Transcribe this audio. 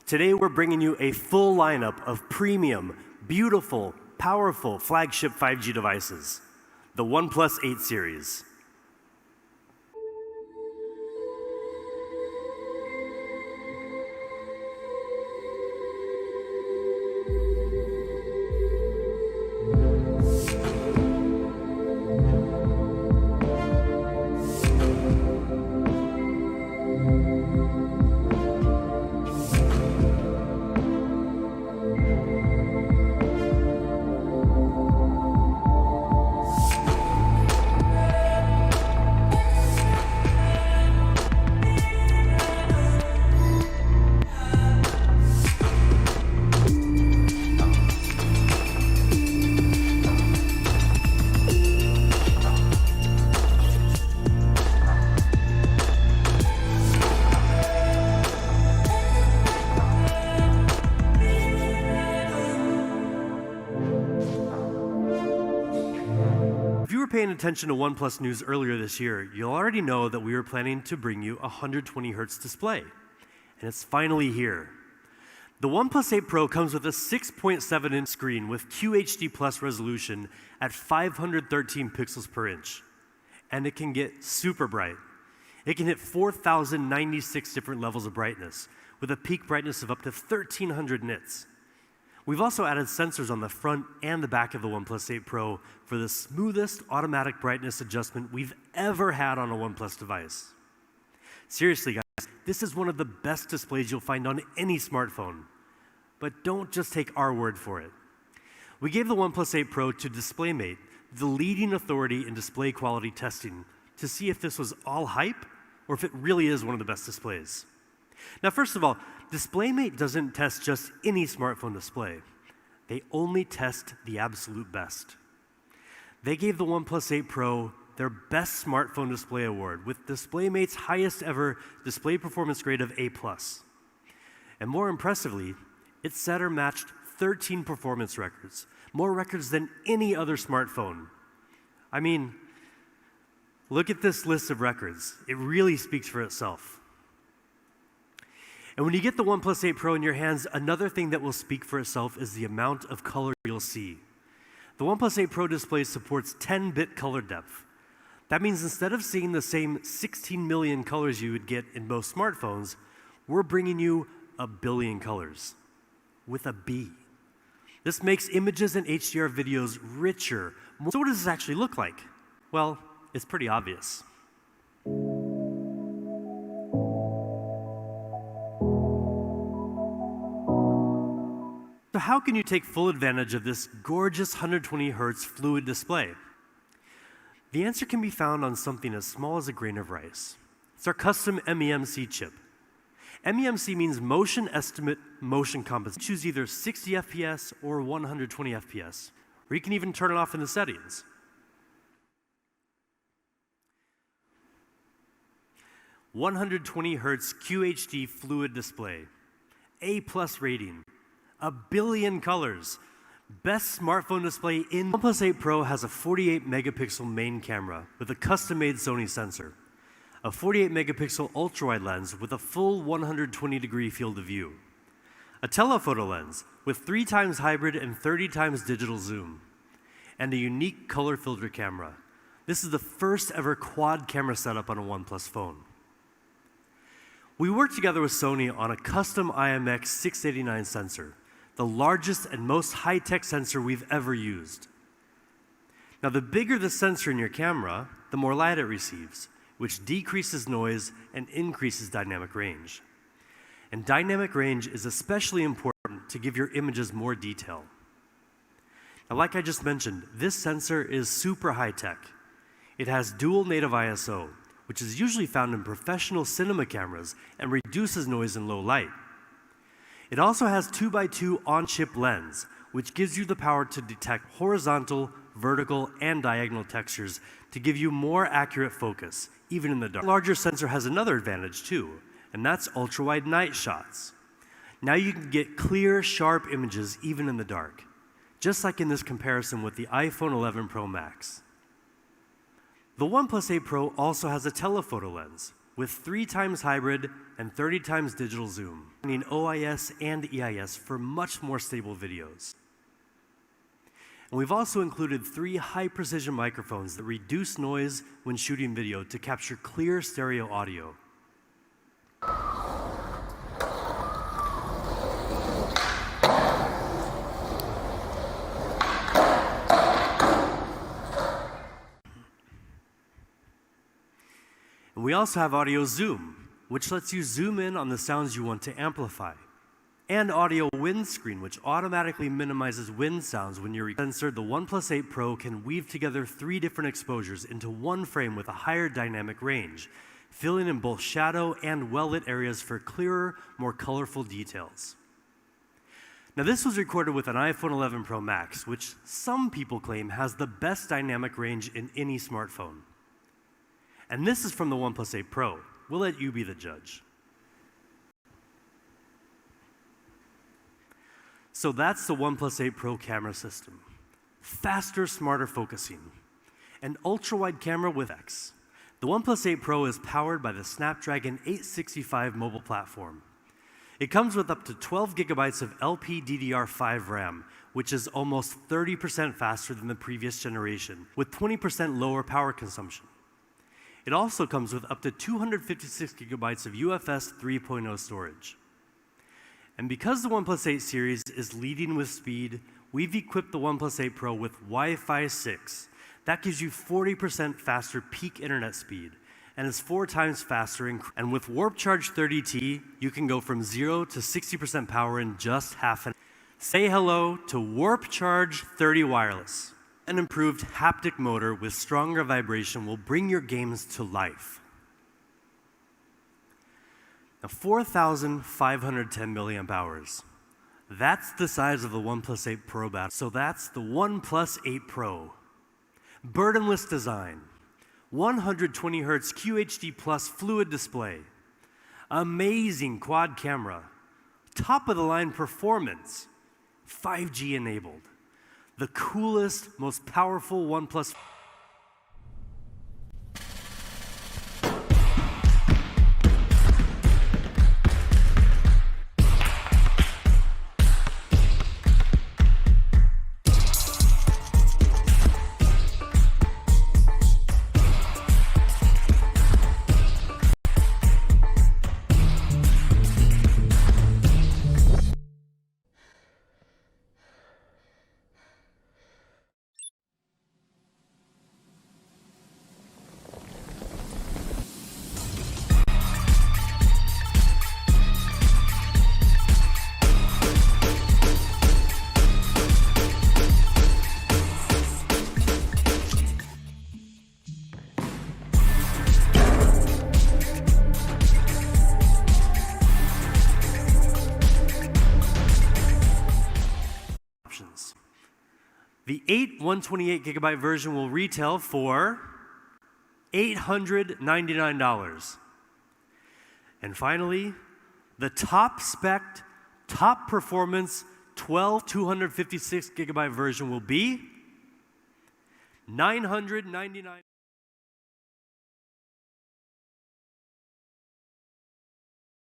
Today we're bringing you a full lineup of premium, beautiful, powerful flagship 5G devices, the Oneplus 8 series. If you were paying attention to OnePlus news earlier this year, you'll already know that we were planning to bring you a 120Hz display. And it's finally here. The OnePlus 8 Pro comes with a 6.7-inch screen with QHD Plus resolution at 513 pixels per inch. And it can get super bright. It can hit 4,096 different levels of brightness, with a peak brightness of up to 1,300 nits. We've also added sensors on the front and the back of the OnePlus 8 Pro for the smoothest automatic brightness adjustment we've ever had on a OnePlus device. Seriously, guys, this is one of the best displays you'll find on any smartphone. But don't just take our word for it. We gave the OnePlus 8 Pro to DisplayMate, the leading authority in display quality testing, to see if this was all hype or if it really is one of the best displays. Now, first of all, DisplayMate doesn't test just any smartphone display. They only test the absolute best. They gave the OnePlus 8 Pro their Best Smartphone Display Award with DisplayMate's highest ever display performance grade of A+. And more impressively, it set or matched 13 performance records, more records than any other smartphone. I mean, look at this list of records. It really speaks for itself. And when you get the OnePlus 8 Pro in your hands, another thing that will speak for itself is the amount of color you'll see. The OnePlus 8 Pro display supports 10-bit color depth. That means instead of seeing the same 16 million colors you would get in most smartphones, we're bringing you a billion colors, with a B. This makes images and HDR videos richer. So what does this actually look like? Well, it's pretty obvious. So how can you take full advantage of this gorgeous 120Hz fluid display? The answer can be found on something as small as a grain of rice. It's our custom MEMC chip. MEMC means Motion Estimate Motion Compensation. Choose either 60 FPS or 120 FPS, or you can even turn it off in the settings. "120Hz QHD fluid display, A+ rating, a billion colors, best smartphone display in." OnePlus 8 Pro has a 48 megapixel main camera with a custom-made Sony sensor, a 48 megapixel ultra-wide lens with a full 120-degree field of view, a telephoto lens with 3 times hybrid and 30 times digital zoom, and a unique color filter camera. This is the first ever quad camera setup on a OnePlus phone. We worked together with Sony on a custom IMX689 sensor, the largest and most high-tech sensor we've ever used. Now, the bigger the sensor in your camera, the more light it receives, which decreases noise and increases dynamic range. And dynamic range is especially important to give your images more detail. Now, like I just mentioned, this sensor is super high-tech. It has dual native ISO, which is usually found in professional cinema cameras and reduces noise in low light. It also has 2x2 on-chip lens, which gives you the power to detect horizontal, vertical, and diagonal textures to give you more accurate focus, even in the dark. The larger sensor has another advantage too, and that's ultra-wide night shots. Now you can get clear, sharp images even in the dark, just like in this comparison with the iPhone 11 Pro Max. The OnePlus 8 Pro also has a telephoto lens, with 3 times hybrid and 30 times digital zoom, meaning OIS and EIS for much more stable videos. And we've also included 3 high-precision microphones that reduce noise when shooting video to capture clear stereo audio. And we also have audio zoom, which lets you zoom in on the sounds you want to amplify. And audio windscreen, which automatically minimizes wind sounds when you're censored. The OnePlus 8 Pro can weave together 3 different exposures into one frame with a higher dynamic range, filling in both shadow and well-lit areas for clearer, more colorful details. Now, this was recorded with an iPhone 11 Pro Max, which some people claim has the best dynamic range in any smartphone. And this is from the OnePlus 8 Pro. We'll let you be the judge. So that's the OnePlus 8 Pro camera system. Faster, smarter focusing. An ultra-wide camera with X. The OnePlus 8 Pro is powered by the Snapdragon 865 mobile platform. It comes with up to 12 gigabytes of LPDDR5 RAM, which is almost 30% faster than the previous generation, with 20% lower power consumption. It also comes with up to 256 gigabytes of UFS 3.0 storage. And because the OnePlus 8 series is leading with speed, we've equipped the OnePlus 8 Pro with Wi-Fi 6. That gives you 40% faster peak internet speed, and is 4 times faster. And with Warp Charge 30T, you can go from 0 to 60% power in just half an hour. Say hello to Warp Charge 30 Wireless. An improved haptic motor with stronger vibration will bring your games to life. Now, 4,510 milliamp hours. That's the size of the OnePlus 8 Pro battery. So that's the OnePlus 8 Pro. Burdenless design. 120 Hz QHD Plus fluid display. Amazing quad camera. Top of the line performance. 5G enabled. The coolest, most powerful OnePlus. The 8 128 gigabyte version will retail for $899. And finally, the top spec, top performance 12 256 gigabyte version will be $999.